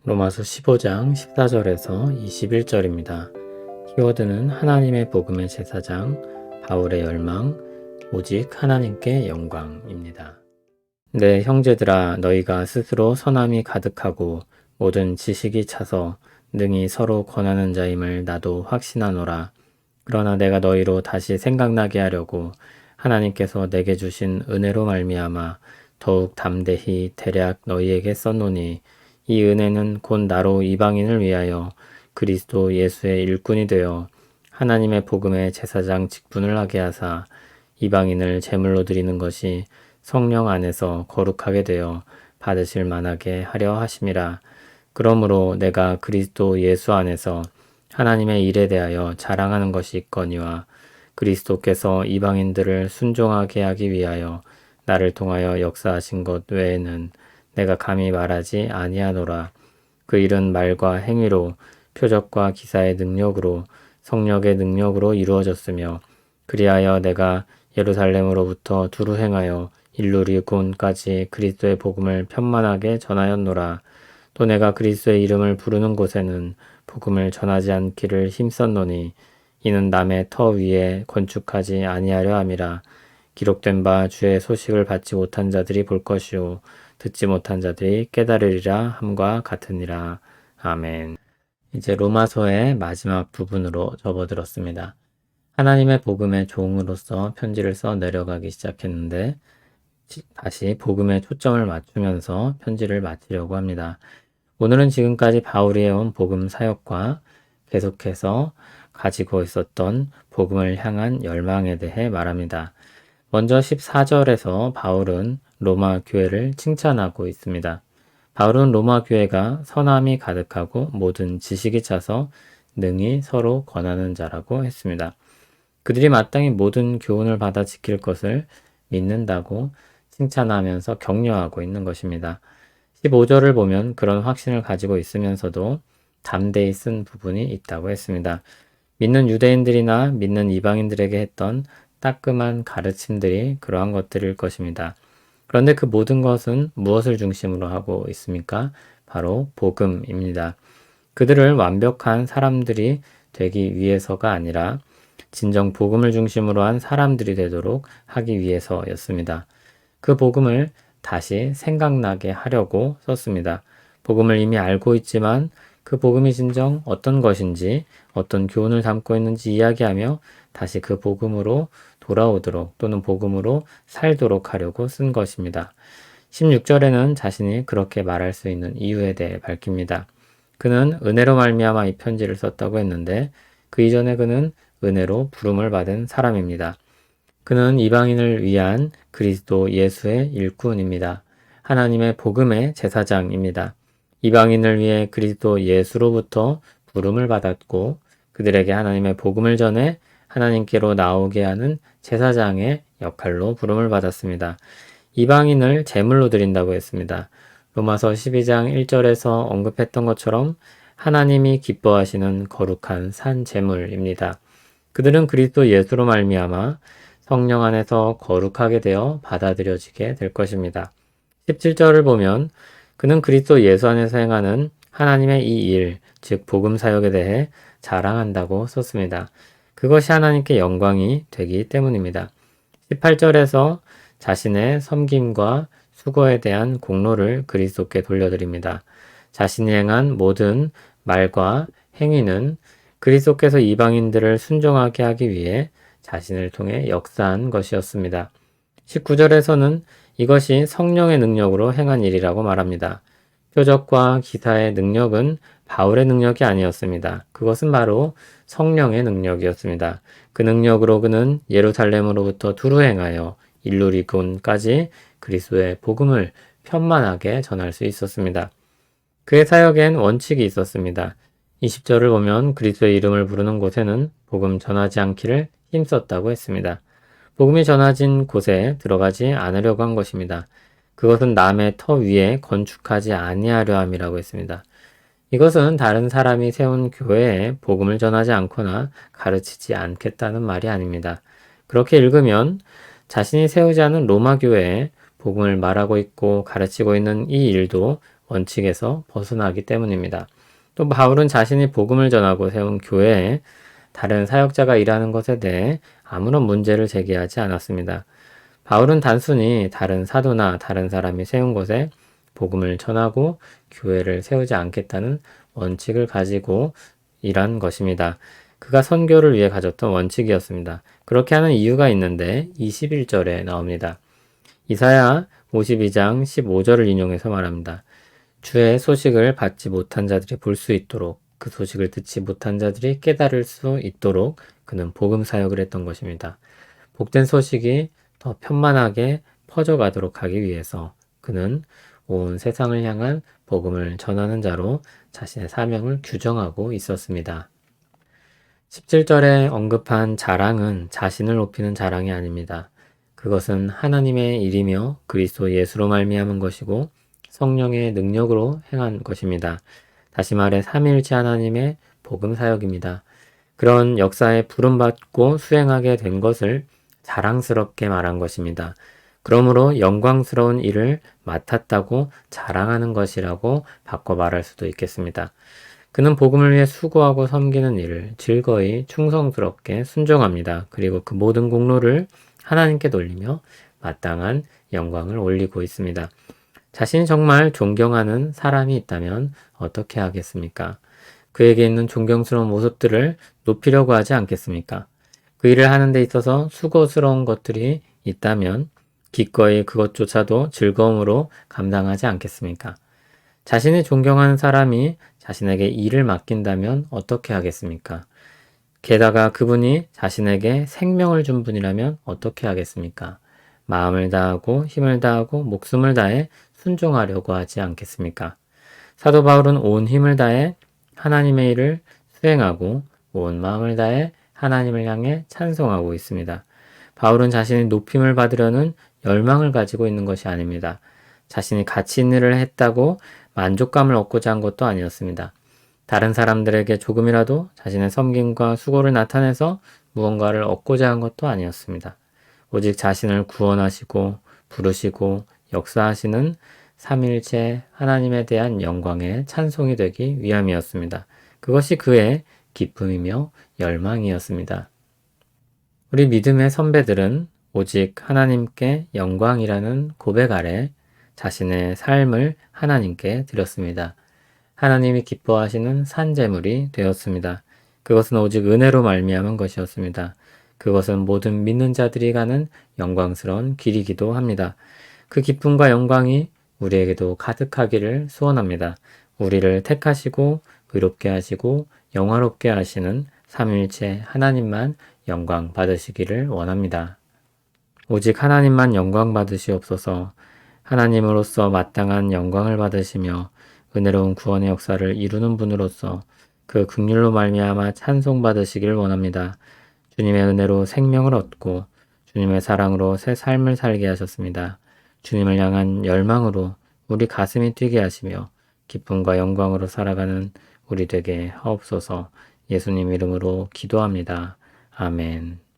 로마서 15장 14절에서 21절입니다. 키워드는 하나님의 복음의 제사장, 바울의 열망, 오직 하나님께 영광입니다. 네, 형제들아, 너희가 스스로 선함이 가득하고 모든 지식이 차서 능히 서로 권하는 자임을 나도 확신하노라. 그러나 내가 너희로 다시 생각나게 하려고 하나님께서 내게 주신 은혜로 말미암아 더욱 담대히 대략 너희에게 썼노니, 이 은혜는 곧 나로 이방인을 위하여 그리스도 예수의 일꾼이 되어 하나님의 복음의 제사장 직분을 하게 하사 이방인을 제물로 드리는 것이 성령 안에서 거룩하게 되어 받으실 만하게 하려 하심이라. 그러므로 내가 그리스도 예수 안에서 하나님의 일에 대하여 자랑하는 것이 있거니와, 그리스도께서 이방인들을 순종하게 하기 위하여 나를 통하여 역사하신 것 외에는 내가 감히 말하지 아니하노라. 그 일은 말과 행위로, 표적과 기사의 능력으로, 성령의 능력으로 이루어졌으며, 그리하여 내가 예루살렘으로부터 두루 행하여 일루리곤까지 그리스도의 복음을 편만하게 전하였노라. 또 내가 그리스도의 이름을 부르는 곳에는 복음을 전하지 않기를 힘썼노니, 이는 남의 터 위에 건축하지 아니하려 함이라. 기록된 바 주의 소식을 받지 못한 자들이 볼 것이요 듣지 못한 자들이 깨달으리라 함과 같으니라. 아멘. 이제 로마서의 마지막 부분으로 접어들었습니다. 하나님의 복음의 종으로서 편지를 써 내려가기 시작했는데, 다시 복음에 초점을 맞추면서 편지를 마치려고 합니다. 오늘은 지금까지 바울이 해온 복음 사역과 계속해서 가지고 있었던 복음을 향한 열망에 대해 말합니다. 먼저 14절에서 바울은 로마 교회를 칭찬하고 있습니다. 바울은 로마 교회가 선함이 가득하고 모든 지식이 차서 능히 서로 권하는 자라고 했습니다. 그들이 마땅히 모든 교훈을 받아 지킬 것을 믿는다고 칭찬하면서 격려하고 있는 것입니다. 15절을 보면 그런 확신을 가지고 있으면서도 담대히 쓴 부분이 있다고 했습니다. 믿는 유대인들이나 믿는 이방인들에게 했던 따끔한 가르침들이 그러한 것들일 것입니다. 그런데 그 모든 것은 무엇을 중심으로 하고 있습니까? 바로 복음입니다. 그들을 완벽한 사람들이 되기 위해서가 아니라 진정 복음을 중심으로 한 사람들이 되도록 하기 위해서였습니다. 그 복음을 다시 생각나게 하려고 썼습니다. 복음을 이미 알고 있지만 그 복음이 진정 어떤 것인지, 어떤 교훈을 담고 있는지 이야기하며 다시 그 복음으로 돌아오도록, 또는 복음으로 살도록 하려고 쓴 것입니다. 16절에는 자신이 그렇게 말할 수 있는 이유에 대해 밝힙니다. 그는 은혜로 말미암아 이 편지를 썼다고 했는데, 그 이전에 그는 은혜로 부름을 받은 사람입니다. 그는 이방인을 위한 그리스도 예수의 일꾼입니다. 하나님의 복음의 제사장입니다. 이방인을 위해 그리스도 예수로부터 부름을 받았고, 그들에게 하나님의 복음을 전해 하나님께로 나오게 하는 제사장의 역할로 부름을 받았습니다. 이방인을 제물로 드린다고 했습니다. 로마서 12장 1절에서 언급했던 것처럼 하나님이 기뻐하시는 거룩한 산 제물입니다. 그들은 그리스도 예수로 말미암아 성령 안에서 거룩하게 되어 받아들여지게 될 것입니다. 17절을 보면 그는 그리스도 예수 안에서 행하는 하나님의 이 일, 즉 복음 사역에 대해 자랑한다고 썼습니다. 그것이 하나님께 영광이 되기 때문입니다. 18절에서 자신의 섬김과 수고에 대한 공로를 그리스도께 돌려드립니다. 자신이 행한 모든 말과 행위는 그리스도께서 이방인들을 순종하게 하기 위해 자신을 통해 역사한 것이었습니다. 19절에서는 이것이 성령의 능력으로 행한 일이라고 말합니다. 표적과 기사의 능력은 바울의 능력이 아니었습니다. 그것은 바로 성령의 능력이었습니다. 그 능력으로 그는 예루살렘으로부터 두루 행하여 일루리곤까지 그리스도의 복음을 편만하게 전할 수 있었습니다. 그의 사역엔 원칙이 있었습니다. 20절을 보면 그리스도의 이름을 부르는 곳에는 복음 전하지 않기를 힘썼다고 했습니다. 복음이 전하진 곳에 들어가지 않으려고 한 것입니다. 그것은 남의 터 위에 건축하지 아니하려 함이라고 했습니다. 이것은 다른 사람이 세운 교회에 복음을 전하지 않거나 가르치지 않겠다는 말이 아닙니다. 그렇게 읽으면 자신이 세우지 않은 로마 교회에 복음을 말하고 있고 가르치고 있는 이 일도 원칙에서 벗어나기 때문입니다. 또 바울은 자신이 복음을 전하고 세운 교회에 다른 사역자가 일하는 것에 대해 아무런 문제를 제기하지 않았습니다. 바울은 단순히 다른 사도나 다른 사람이 세운 곳에 복음을 전하고 교회를 세우지 않겠다는 원칙을 가지고 일한 것입니다. 그가 선교를 위해 가졌던 원칙이었습니다. 그렇게 하는 이유가 있는데 21절에 나옵니다. 이사야 52장 15절을 인용해서 말합니다. 주의 소식을 받지 못한 자들이 볼 수 있도록 그 소식을 듣지 못한 자들이 깨달을 수 있도록 그는 복음 사역을 했던 것입니다. 복된 소식이 더 편만하게 퍼져가도록 하기 위해서 그는 온 세상을 향한 복음을 전하는 자로 자신의 사명을 규정하고 있었습니다. 17절에 언급한 자랑은 자신을 높이는 자랑이 아닙니다. 그것은 하나님의 일이며 그리스도 예수로 말미암은 것이고 성령의 능력으로 행한 것입니다. 다시 말해 삼위일체 하나님의 복음 사역입니다. 그런 역사에 부름받고 수행하게 된 것을 자랑스럽게 말한 것입니다. 그러므로 영광스러운 일을 맡았다고 자랑하는 것이라고 바꿔 말할 수도 있겠습니다. 그는 복음을 위해 수고하고 섬기는 일을 즐거이 충성스럽게 순종합니다. 그리고 그 모든 공로를 하나님께 돌리며 마땅한 영광을 올리고 있습니다. 자신이 정말 존경하는 사람이 있다면 어떻게 하겠습니까? 그에게 있는 존경스러운 모습들을 높이려고 하지 않겠습니까? 그 일을 하는 데 있어서 수고스러운 것들이 있다면 기꺼이 그것조차도 즐거움으로 감당하지 않겠습니까? 자신이 존경하는 사람이 자신에게 일을 맡긴다면 어떻게 하겠습니까? 게다가 그분이 자신에게 생명을 준 분이라면 어떻게 하겠습니까? 마음을 다하고 힘을 다하고 목숨을 다해 순종하려고 하지 않겠습니까? 사도 바울은 온 힘을 다해 하나님의 일을 수행하고 온 마음을 다해 하나님을 향해 찬송하고 있습니다. 바울은 자신이 높임을 받으려는 열망을 가지고 있는 것이 아닙니다. 자신이 가치 있는 일을 했다고 만족감을 얻고자 한 것도 아니었습니다. 다른 사람들에게 조금이라도 자신의 섬김과 수고를 나타내서 무언가를 얻고자 한 것도 아니었습니다. 오직 자신을 구원하시고 부르시고 역사하시는 삼위일체 하나님에 대한 영광의 찬송이 되기 위함이었습니다. 그것이 그의 기쁨이며 열망이었습니다. 우리 믿음의 선배들은 오직 하나님께 영광이라는 고백 아래 자신의 삶을 하나님께 드렸습니다. 하나님이 기뻐하시는 산제물이 되었습니다. 그것은 오직 은혜로 말미암은 것이었습니다. 그것은 모든 믿는 자들이 가는 영광스러운 길이기도 합니다. 그 기쁨과 영광이 우리에게도 가득하기를 소원합니다. 우리를 택하시고 의롭게 하시고 영화롭게 하시는 삼위일체 하나님만 영광 받으시기를 원합니다. 오직 하나님만 영광 받으시옵소서. 하나님으로서 마땅한 영광을 받으시며 은혜로운 구원의 역사를 이루는 분으로서 그 긍휼로 말미암아 찬송받으시기를 원합니다. 주님의 은혜로 생명을 얻고 주님의 사랑으로 새 삶을 살게 하셨습니다. 주님을 향한 열망으로 우리 가슴이 뛰게 하시며 기쁨과 영광으로 살아가는 우리 되게 하옵소서. 예수님 이름으로 기도합니다. 아멘.